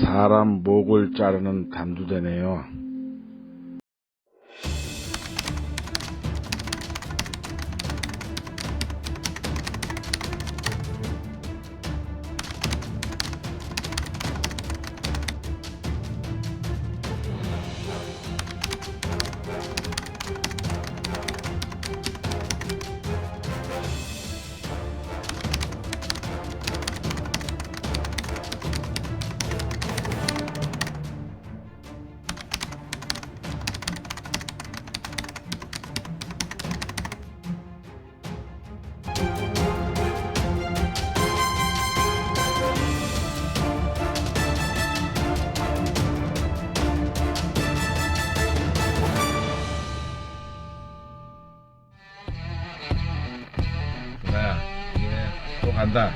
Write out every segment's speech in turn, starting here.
사람 목을 자르는 단두대네요. 야, 또 간다.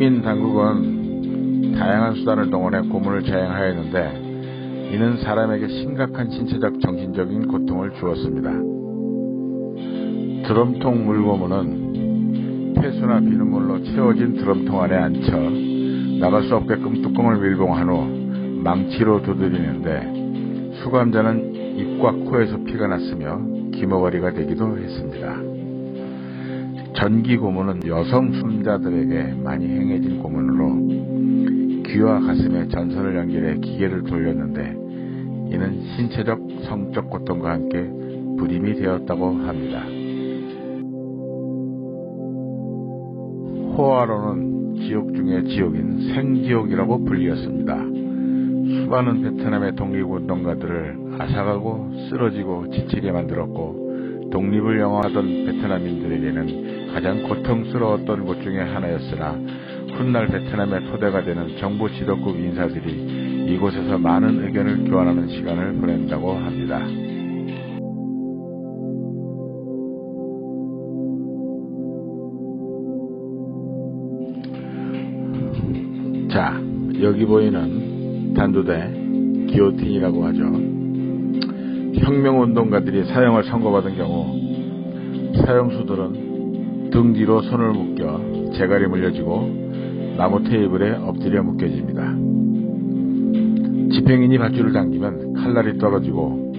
식민당국은 다양한 수단을 동원해 고문을 자행하였는데 이는 사람에게 심각한 신체적 정신적인 고통을 주었습니다. 드럼통 물고문은 폐수나 비눗물로 채워진 드럼통 안에 앉혀 나갈 수 없게끔 뚜껑을 밀봉한 후 망치로 두드리는데 수감자는 입과 코에서 피가 났으며 기머거리가 되기도 했습니다. 전기 고문은 여성 수감자들에게 많이 행해진 고문으로 귀와 가슴에 전선을 연결해 기계를 돌렸는데 이는 신체적 성적 고통과 함께 불임이 되었다고 합니다. 호화로는 지옥 중의 지옥인 생지옥이라고 불리었습니다. 수많은 베트남의 독립운동가들을 앗아가고 쓰러지고 지치게 만들었고 독립을 영화하던 베트남인들에게는 가장 고통스러웠던 곳 중에 하나였으나 훗날 베트남의 토대가 되는 정부 지도급 인사들이 이곳에서 많은 의견을 교환하는 시간을 보낸다고 합니다. 자, 여기 보이는 단두대 기요틴이라고 하죠. 혁명운동가들이 사형을 선고받은 경우 사형수들은 등 뒤로 손을 묶여 재갈이 물려지고 나무 테이블에 엎드려 묶여집니다. 집행인이 밧줄을 당기면 칼날이 떨어지고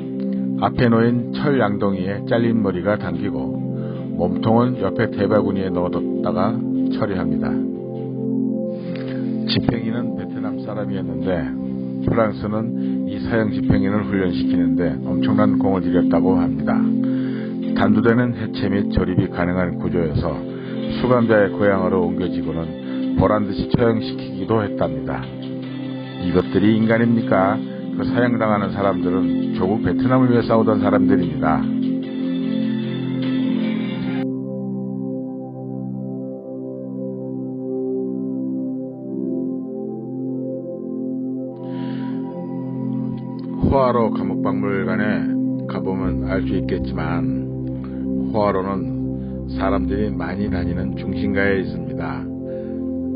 앞에 놓인 철 양동이에 잘린 머리가 당기고 몸통은 옆에 대바구니에 넣어뒀다가 처리합니다. 집행인은 베트남 사람이었는데 프랑스는 이 사형 집행인을 훈련시키는데 엄청난 공을 들였다고 합니다. 단두대는 해체 및 조립이 가능한 구조여서 수감자의 고향으로 옮겨지고는 보란듯이 처형시키기도 했답니다. 이것들이 인간입니까? 그 사형당하는 사람들은 조국 베트남을 위해 싸우던 사람들입니다. 호화로 감옥박물관에 가보면 알 수 있겠지만 호화로는 사람들이 많이 다니는 중심가에 있습니다.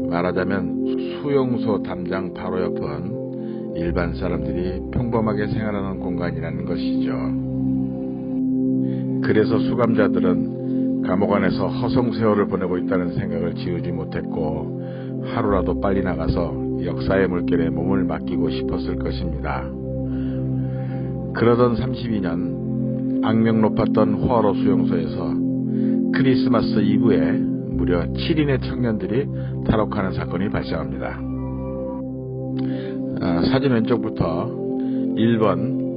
말하자면 수용소 담장 바로 옆은 일반 사람들이 평범하게 생활하는 공간이라는 것이죠. 그래서 수감자들은 감옥 안에서 허송세월을 보내고 있다는 생각을 지우지 못했고 하루라도 빨리 나가서 역사의 물결에 몸을 맡기고 싶었을 것입니다. 그러던 32년 악명 높았던 호화로 수용소에서 크리스마스 이브에 무려 7인의 청년들이 탈옥하는 사건이 발생합니다. 사진 왼쪽부터 1번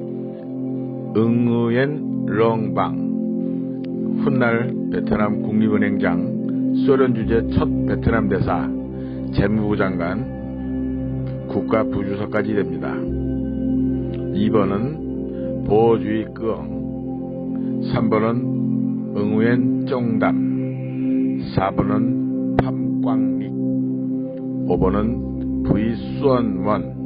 응우옌 렁방, 훗날 베트남 국립은행장, 소련 주재 첫 베트남 대사, 재무부 장관, 국가부주석까지 됩니다. 2번은 보주이 끄엉, 3번은 응우옌 쫑담, 4번은 팜광릭, 5번은 부이수언원,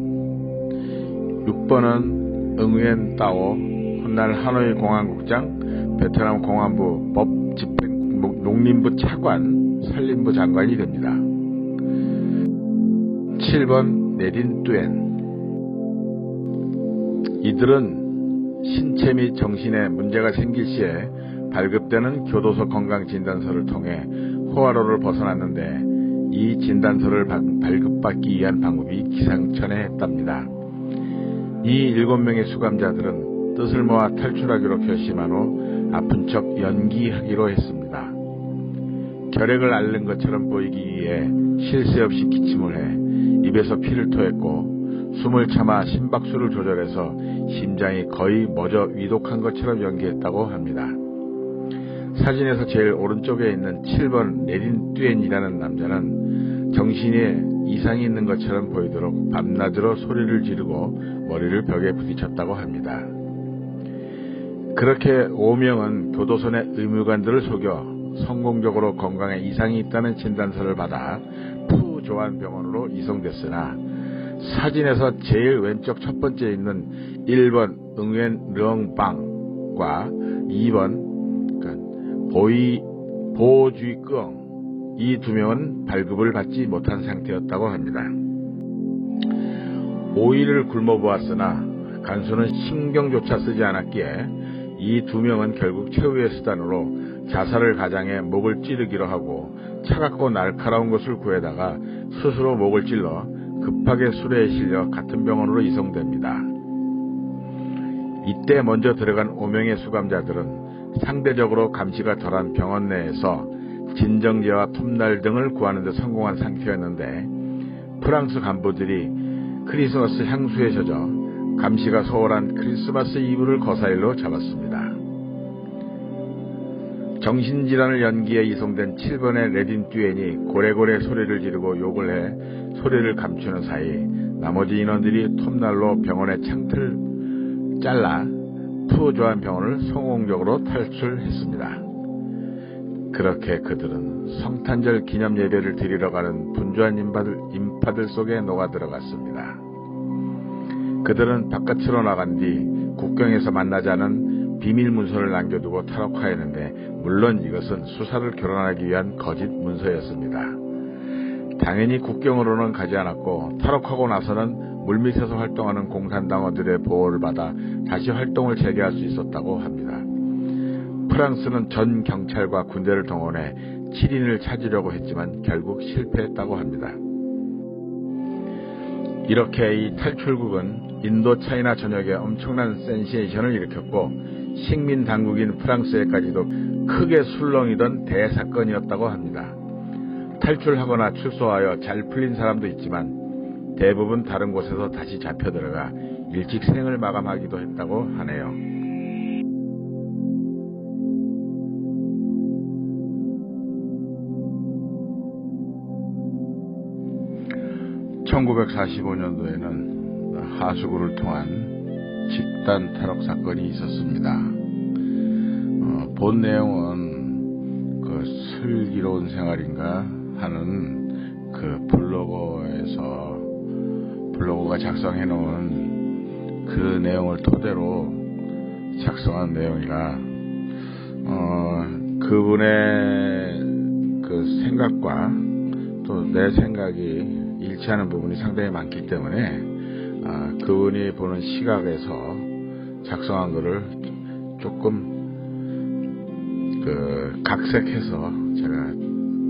6번은 응우옌 따오, 훗날 하노이 공안국장, 베트남 공안부 법집행 농림부 차관, 산림부 장관이 됩니다. 7번 내린 뚜엔. 이들은 신체 및 정신에 문제가 생길 시에 발급되는 교도소 건강진단서를 통해 호화로를 벗어났는데, 이 진단서를 발급받기 위한 방법이 기상천외했답니다. 이 7명의 수감자들은 뜻을 모아 탈출하기로 결심한 후 아픈 척 연기하기로 했습니다. 결핵을 앓는 것처럼 보이기 위해 쉴 새 없이 기침을 해 입에서 피를 토했고, 숨을 참아 심박수를 조절해서 심장이 거의 멎어 위독한 것처럼 연기했다고 합니다. 사진에서 제일 오른쪽에 있는 7번 내린 뚜엔이라는 남자는 정신에 이상이 있는 것처럼 보이도록 밤낮으로 소리를 지르고 머리를 벽에 부딪혔다고 합니다. 그렇게 5명은 교도소 내 의무관들을 속여 성공적으로 건강에 이상이 있다는 진단서를 받아 푸조안 병원으로 이송됐으나, 사진에서 제일 왼쪽 첫 번째 있는 1번 응우옌 렁방과 2번 보주이 끄엉, 이 2명은 발급을 받지 못한 상태였다고 합니다. 5일을 굶어보았으나 간수는 신경조차 쓰지 않았기에 이 2명은 결국 최후의 수단으로 자살을 가장해 목을 찌르기로 하고, 차갑고 날카로운 것을 구해다가 스스로 목을 찔러 급하게 수레에 실려 같은 병원으로 이송됩니다. 이때 먼저 들어간 5명의 수감자들은 상대적으로 감시가 덜한 병원 내에서 진정제와 톱날 등을 구하는 데 성공한 상태였는데, 프랑스 간부들이 크리스마스 향수에 젖어 감시가 소홀한 크리스마스 이브를 거사일로 잡았습니다. 정신질환을 연기해 이송된 7번의 레딘 뚜엔이 고래고래 소리를 지르고 욕을 해 소리를 감추는 사이, 나머지 인원들이 톱날로 병원의 창틀을 잘라 푸조안 병원을 성공적으로 탈출했습니다. 그렇게 그들은 성탄절 기념 예배를 드리러 가는 분주한 인파들 속에 녹아들어갔습니다. 그들은 바깥으로 나간 뒤 국경에서 만나지 않은 비밀 문서를 남겨두고 탈옥하였는데, 물론 이것은 수사를 교란하기 위한 거짓 문서였습니다. 당연히 국경으로는 가지 않았고, 탈옥하고 나서는 물밑에서 활동하는 공산당원들의 보호를 받아 다시 활동을 재개할 수 있었다고 합니다. 프랑스는 전 경찰과 군대를 동원해 7인을 찾으려고 했지만 결국 실패했다고 합니다. 이렇게 이 탈출국은 인도 차이나 전역에 엄청난 센세이션을 일으켰고, 식민 당국인 프랑스에까지도 크게 술렁이던 대사건이었다고 합니다. 탈출하거나 출소하여 잘 풀린 사람도 있지만 대부분 다른 곳에서 다시 잡혀들어가 일찍 생을 마감하기도 했다고 하네요. (1945년도에는) 하수구를 통한 집단 탈옥 사건이 있었습니다. 본 내용은 그 슬기로운 생활인가 하는 그 블로거가 작성해 놓은 그 내용을 토대로 작성한 내용이라, 그분의 그 생각과 또 내 생각이 일치하는 부분이 상당히 많기 때문에 그분이 보는 시각에서 작성한 것을 조금 각색해서 제가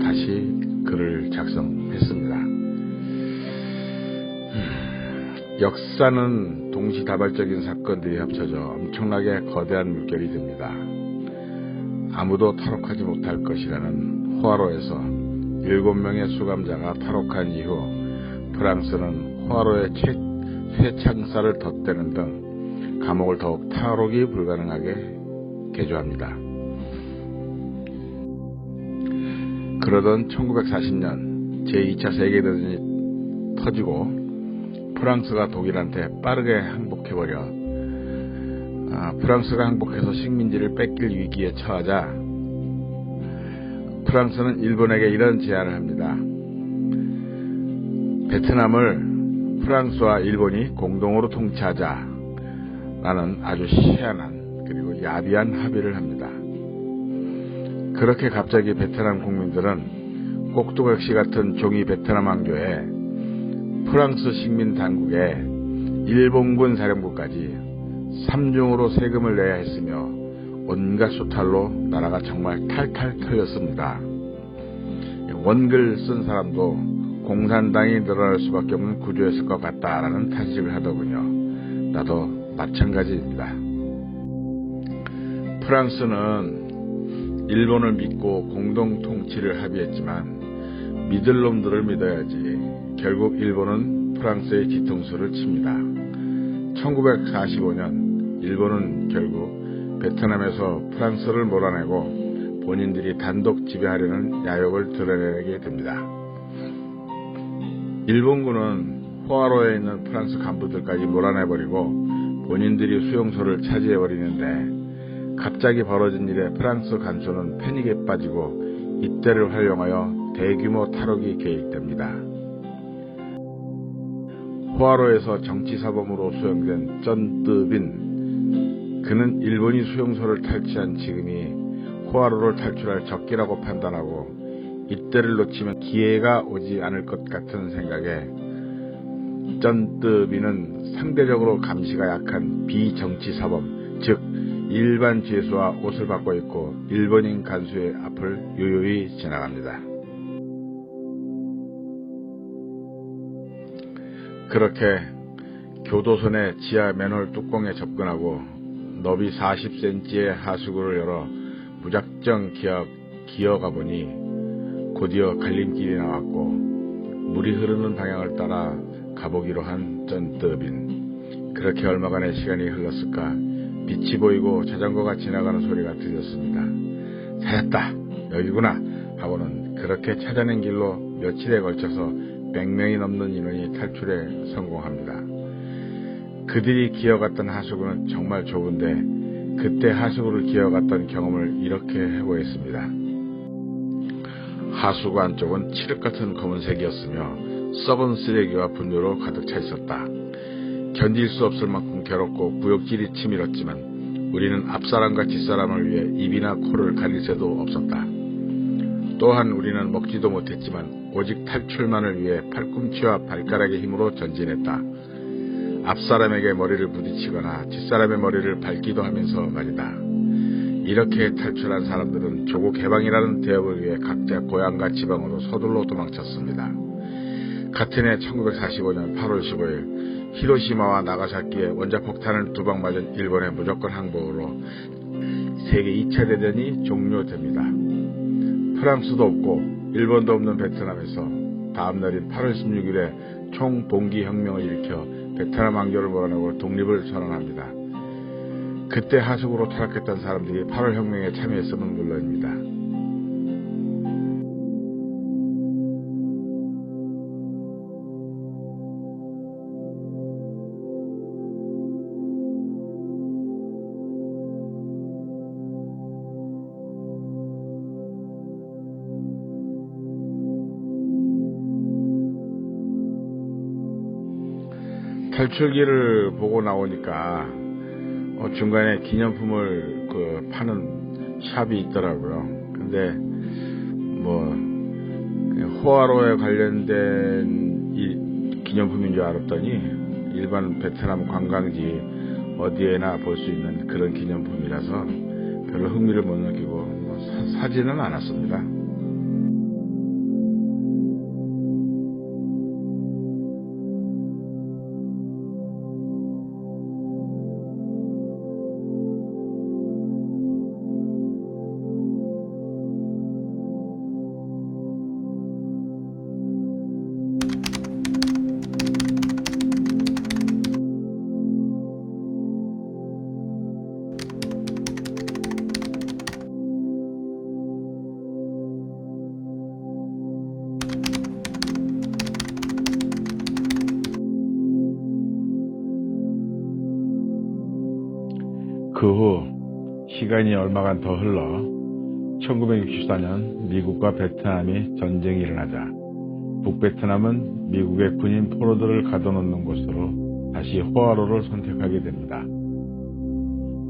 다시 글을 작성했습니다. 역사는 동시다발적인 사건들이 합쳐져 엄청나게 거대한 물결이 됩니다. 아무도 탈옥하지 못할 것이라는 호화로에서 7명의 수감자가 탈옥한 이후 프랑스는 호화로의 쇠창살을 덧대는 등 감옥을 더욱 탈옥이 불가능하게 개조합니다. 그러던 1940년 제2차 세계대전이 터지고 프랑스가 독일한테 빠르게 항복해버려 프랑스가 항복해서 식민지를 뺏길 위기에 처하자 프랑스는 일본에게 이런 제안을 합니다. 베트남을 프랑스와 일본이 공동으로 통치하자 라는 아주 희한한 그리고 야비한 합의를 합니다. 그렇게 갑자기 베트남 국민들은 꼭두각시 같은 종이 베트남 왕조에 프랑스 식민 당국에 일본군 사령부까지 3중으로 세금을 내야 했으며 온갖 수탈로 나라가 정말 탈탈 털렸습니다. 원글 쓴 사람도 공산당이 늘어날 수밖에 없는 구조였을 것 같다라는 탄식을 하더군요. 나도 마찬가지입니다. 프랑스는 일본을 믿고 공동 통치를 합의했지만 믿을 놈들을 믿어야지 결국 일본은 프랑스의 뒤통수를 칩니다. 1945년 일본은 결국 베트남에서 프랑스를 몰아내고 본인들이 단독 지배하려는 야욕을 드러내게 됩니다. 일본군은 포화로에 있는 프랑스 간부들까지 몰아내버리고 본인들이 수용소를 차지해버리는데 갑자기 벌어진 일에 프랑스 간수는 패닉에 빠지고 이때를 활용하여 대규모 탈옥이 계획됩니다. 포화로에서 정치사범으로 수용된 쩐뜨빈 그는 일본이 수용소를 탈취한 지금이 포화로를 탈출할 적기라고 판단하고 이때를 놓치면 기회가 오지 않을 것 같은 생각에 쩐뜨빈은 상대적으로 감시가 약한 비정치사범 즉 일반 죄수와 옷을 바꿔 입고 일본인 간수의 앞을 요요히 지나갑니다. 그렇게 교도소의 지하 맨홀 뚜껑에 접근하고 너비 40cm의 하수구를 열어 무작정 기어가 보니 곧이어 갈림길이 나왔고 물이 흐르는 방향을 따라 가보기로 한 쩐뜨빈. 그렇게 얼마간의 시간이 흘렀을까 빛이 보이고 자전거가 지나가는 소리가 들렸습니다. 찾았다! 여기구나! 하고는 그렇게 찾아낸 길로 며칠에 걸쳐서 100명이 넘는 인원이 탈출에 성공합니다. 그들이 기어갔던 하수구는 정말 좁은데 그때 하수구를 기어갔던 경험을 이렇게 해보였습니다. 하수구 안쪽은 칠흑같은 검은색이었으며 썩은 쓰레기와 분유로 가득 차 있었다. 견딜 수 없을 만큼 괴롭고 구역질이 치밀었지만 우리는 앞사람과 뒷사람을 위해 입이나 코를 가릴 새도 없었다. 또한 우리는 먹지도 못했지만 오직 탈출만을 위해 팔꿈치와 발가락의 힘으로 전진했다. 앞사람에게 머리를 부딪히거나 뒷사람의 머리를 밟기도 하면서 말이다. 이렇게 탈출한 사람들은 조국 해방이라는 대업을 위해 각자 고향과 지방으로 서둘러 도망쳤습니다. 같은 해 1945년 8월 15일 히로시마와 나가사키에 원자폭탄을 2방 맞은 일본의 무조건 항복으로 세계 2차 대전이 종료됩니다. 프랑스도 없고 일본도 없는 베트남에서 다음 날인 8월 16일에 총봉기혁명을 일으켜 베트남 왕조를 몰아내고 독립을 선언합니다. 그때 하수구로 타락했던 사람들이 8월 혁명에 참여했으면 물론입니다. 탈출기를 보고 나오니까 중간에 기념품을 파는 샵이 있더라고요. 근데 호화로에 관련된 기념품인 줄 알았더니 일반 베트남 관광지 어디에나 볼 수 있는 그런 기념품이라서 별로 흥미를 못 느끼고 사지는 않았습니다. 그 후 시간이 얼마간 더 흘러 1964년 미국과 베트남이 전쟁이 일어나자 북베트남은 미국의 군인 포로들을 가둬놓는 곳으로 다시 호아로를 선택하게 됩니다.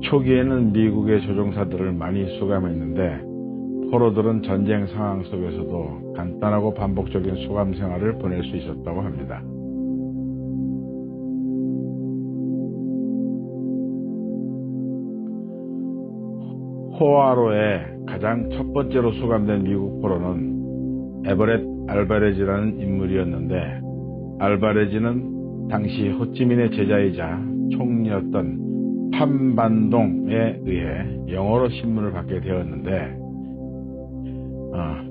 초기에는 미국의 조종사들을 많이 수감했는데 포로들은 전쟁 상황 속에서도 간단하고 반복적인 수감 생활을 보낼 수 있었다고 합니다. 호아로에 가장 첫 번째로 수감된 미국 포로는 에버렛 알바레즈라는 인물이었는데, 알바레즈는 당시 호찌민의 제자이자 총리였던 판반동에 의해 영어로 신문을 받게 되었는데,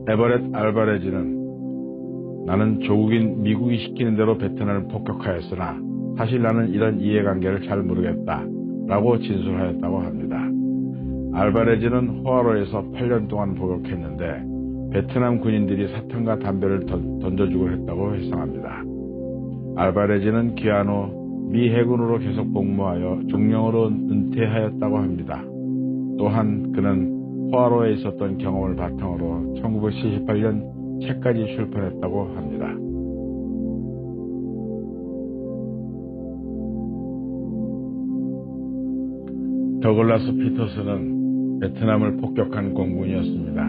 에버렛 알바레즈는 나는 조국인 미국이 시키는 대로 베트남을 폭격하였으나 사실 나는 이런 이해관계를 잘 모르겠다 라고 진술하였다고 합니다. 알바레즈는 호아로에서 8년 동안 복역했는데 베트남 군인들이 사탕과 담배를 던져주고 했다고 회상합니다. 알바레즈는 귀환 후 미 해군으로 계속 복무하여 중령으로 은퇴하였다고 합니다. 또한 그는 호아로에 있었던 경험을 바탕으로 1978년 책까지 출판했다고 합니다. 더글라스 피터슨은 베트남을 폭격한 공군이었습니다.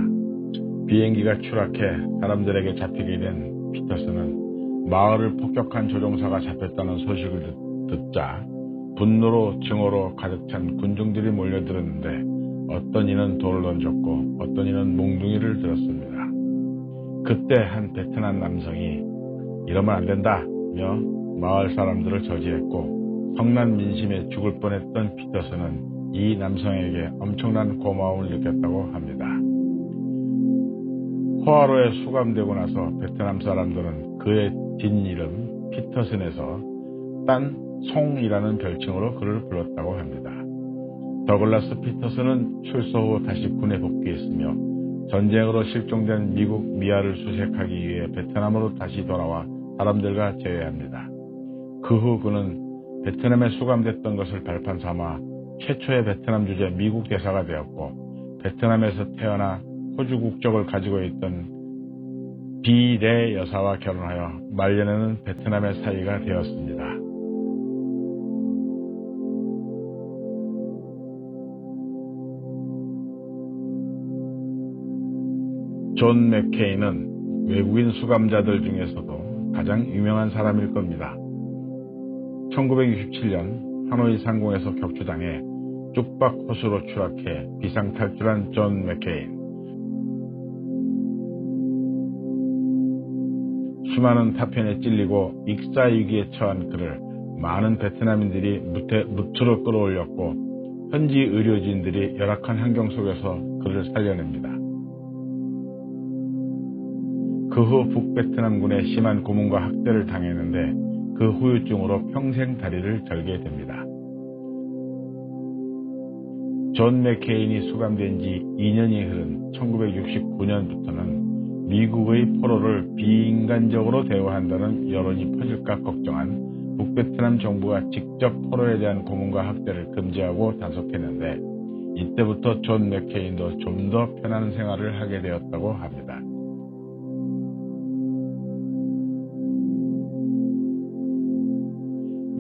비행기가 추락해 사람들에게 잡히게 된 피터슨은 마을을 폭격한 조종사가 잡혔다는 소식을 듣자 분노로 증오로 가득 찬 군중들이 몰려들었는데 어떤 이는 돌을 던졌고 어떤 이는 몽둥이를 들었습니다. 그때 한 베트남 남성이 이러면 안 된다며 마을 사람들을 저지했고 성난 민심에 죽을 뻔했던 피터슨은 이 남성에게 엄청난 고마움을 느꼈다고 합니다. 호아로에 수감되고 나서 베트남 사람들은 그의 뒷이름 피터슨에서 딴 송이라는 별칭으로 그를 불렀다고 합니다. 더글라스 피터슨은 출소 후 다시 군에 복귀했으며 전쟁으로 실종된 미국 미아를 수색하기 위해 베트남으로 다시 돌아와 사람들과 재회합니다. 그 후 그는 베트남에 수감됐던 것을 발판 삼아 최초의 베트남 주재 미국 대사가 되었고 베트남에서 태어나 호주 국적을 가지고 있던 비레 여사와 결혼하여 말년에는 베트남의 사위가 되었습니다. 존 맥케인은 외국인 수감자들 중에서도 가장 유명한 사람일 겁니다. 1967년 하노이 상공에서 격추당해 뚝박 호수로 추락해 비상탈출한 존 맥케인. 수많은 파편에 찔리고 익사 위기에 처한 그를 많은 베트남인들이 무트로 끌어올렸고 현지 의료진들이 열악한 환경 속에서 그를 살려냅니다. 그 후 북베트남군의 심한 고문과 학대를 당했는데 그 후유증으로 평생 다리를 절게 됩니다. 존 맥케인이 수감된 지 2년이 흐른 1969년부터는 미국의 포로를 비인간적으로 대우한다는 여론이 퍼질까 걱정한 북베트남 정부가 직접 포로에 대한 고문과 학대를 금지하고 단속했는데 이때부터 존 맥케인도 좀 더 편한 생활을 하게 되었다고 합니다.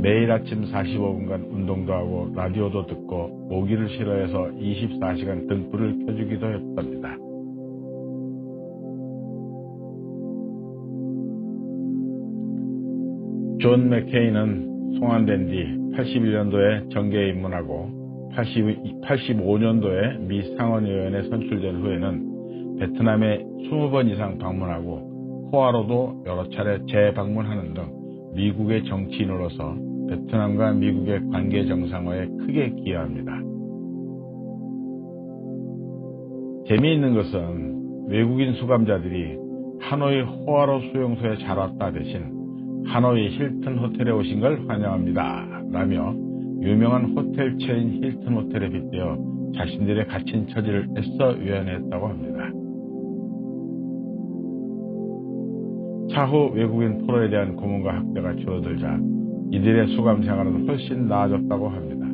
매일 아침 45분간 운동도 하고 라디오도 듣고 모기를 싫어해서 24시간 등불을 켜주기도 했답니다. 존 맥케인은 송환된 뒤 81년도에 정계에 입문하고 85년도에 미 상원의원에 선출된 후에는 베트남에 20번 이상 방문하고 호아로도 여러 차례 재방문하는 등 미국의 정치인으로서 베트남과 미국의 관계 정상화에 크게 기여합니다. 재미있는 것은 외국인 수감자들이 하노이 호아로 수용소에 잘 왔다 대신 하노이 힐튼 호텔에 오신 걸 환영합니다 라며 유명한 호텔 체인 힐튼 호텔에 빗대어 자신들의 갇힌 처지를 애써 위안했다고 합니다. 차후 외국인 포로에 대한 고문과 학대가 줄어들자 이들의 수감 생활은 훨씬 나아졌다고 합니다.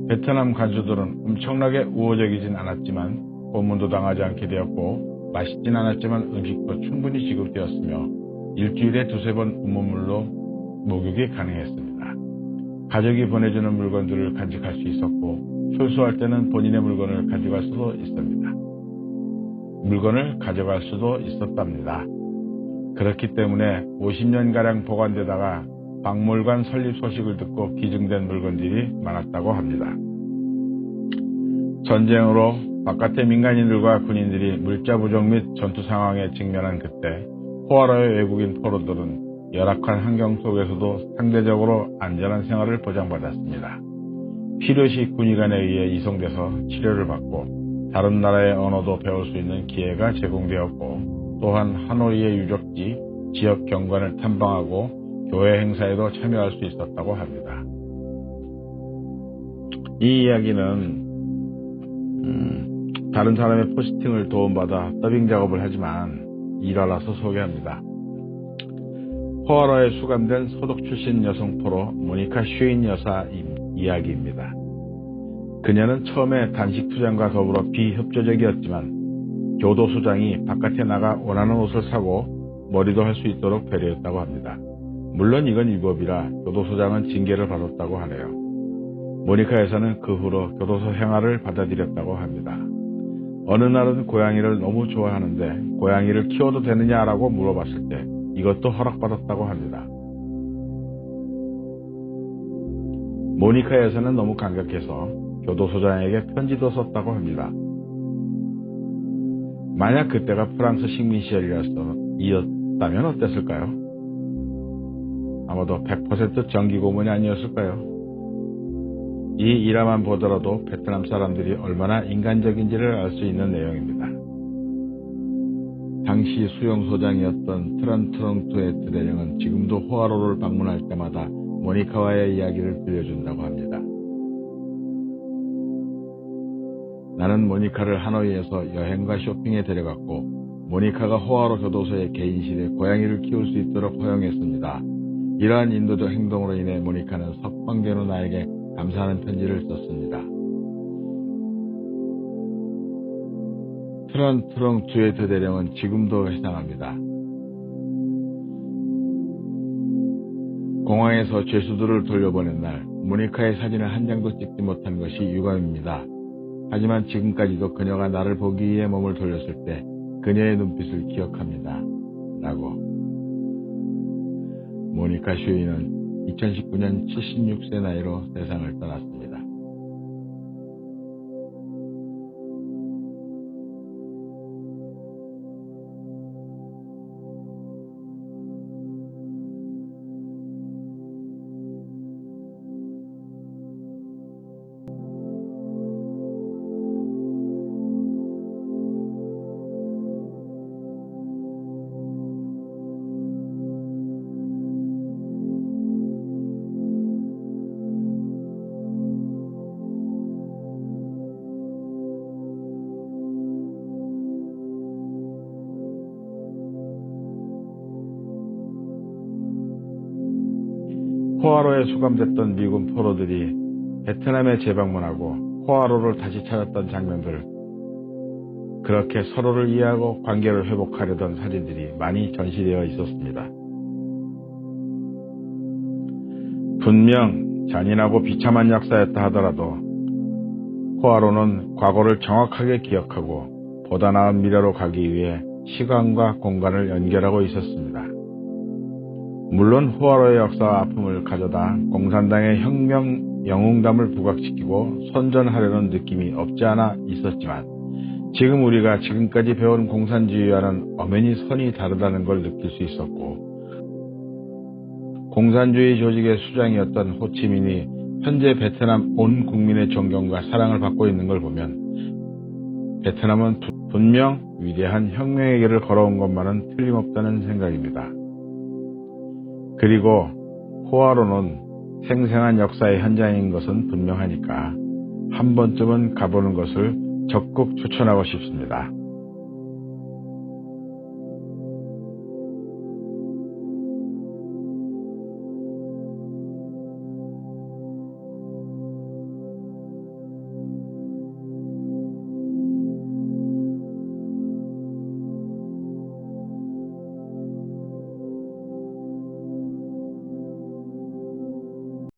베트남 간수들은 엄청나게 우호적이진 않았지만 고문도 당하지 않게 되었고 맛있진 않았지만 음식도 충분히 지급되었으며 일주일에 두세 번 우물물로 목욕이 가능했습니다. 가족이 보내주는 물건들을 간직할 수 있었고 출소할 때는 본인의 물건을 가져갈 수도 있었답니다. 그렇기 때문에 50년가량 보관되다가 박물관 설립 소식을 듣고 기증된 물건들이 많았다고 합니다. 전쟁으로 바깥의 민간인들과 군인들이 물자 부족 및 전투 상황에 직면한 그때 호아라의 외국인 포로들은 열악한 환경 속에서도 상대적으로 안전한 생활을 보장받았습니다. 필요시 군의관에 의해 이송돼서 치료를 받고 다른 나라의 언어도 배울 수 있는 기회가 제공되었고 또한 하노이의 유적지, 지역 경관을 탐방하고 교회 행사에도 참여할 수 있었다고 합니다. 이 이야기는 다른 사람의 포스팅을 도움받아 더빙 작업을 하지만 일화라서 소개합니다. 호아라에 수감된 소독 출신 여성 포로 모니카 슈인 여사 이야기입니다. 그녀는 처음에 단식 투쟁과 더불어 비협조적이었지만 교도소장이 바깥에 나가 원하는 옷을 사고 머리도 할 수 있도록 배려했다고 합니다. 물론 이건 위법이라 교도소장은 징계를 받았다고 하네요. 모니카 여사는 그 후로 교도소 생활을 받아들였다고 합니다. 어느 날은 고양이를 너무 좋아하는데 고양이를 키워도 되느냐라고 물어봤을 때 이것도 허락받았다고 합니다. 모니카 여사는 너무 감격해서 교도소장에게 편지도 썼다고 합니다. 만약 그때가 프랑스 식민 시절이었다면 어땠을까요? 아마도 100% 정기 고문이 아니었을까요? 이 일화만 보더라도 베트남 사람들이 얼마나 인간적인지를 알 수 있는 내용입니다. 당시 수용소장이었던 트란트롱투에트 대령은 지금도 호아로를 방문할 때마다 모니카와의 이야기를 들려준다고 합니다. 나는 모니카를 하노이에서 여행과 쇼핑에 데려갔고 모니카가 호아로 교도소의 개인실에 고양이를 키울 수 있도록 허용했습니다. 이러한 인도적 행동으로 인해 모니카는 석방된 후 나에게 감사하는 편지를 썼습니다. 트란트롱투에트 대령은 지금도 회상합니다. 공항에서 죄수들을 돌려보낸 날 모니카의 사진을 한 장도 찍지 못한 것이 유감입니다. 하지만 지금까지도 그녀가 나를 보기 위해 몸을 돌렸을 때 그녀의 눈빛을 기억합니다. 라고. 모니카 슈이는 2019년 76세 나이로 세상을 떠났습니다. 호아로에 수감됐던 미군 포로들이 베트남에 재방문하고 호아로를 다시 찾았던 장면들, 그렇게 서로를 이해하고 관계를 회복하려던 사진들이 많이 전시되어 있었습니다. 분명 잔인하고 비참한 역사였다 하더라도 호아로는 과거를 정확하게 기억하고 보다 나은 미래로 가기 위해 시간과 공간을 연결하고 있었습니다. 물론 호아로의 역사와 아픔을 가져다 공산당의 혁명 영웅담을 부각시키고 선전하려는 느낌이 없지 않아 있었지만 지금 우리가 지금까지 배운 공산주의와는 엄연히 선이 다르다는 걸 느낄 수 있었고 공산주의 조직의 수장이었던 호치민이 현재 베트남 온 국민의 존경과 사랑을 받고 있는 걸 보면 베트남은 분명 위대한 혁명의 길을 걸어온 것만은 틀림없다는 생각입니다. 그리고 호아로는 생생한 역사의 현장인 것은 분명하니까 한 번쯤은 가보는 것을 적극 추천하고 싶습니다.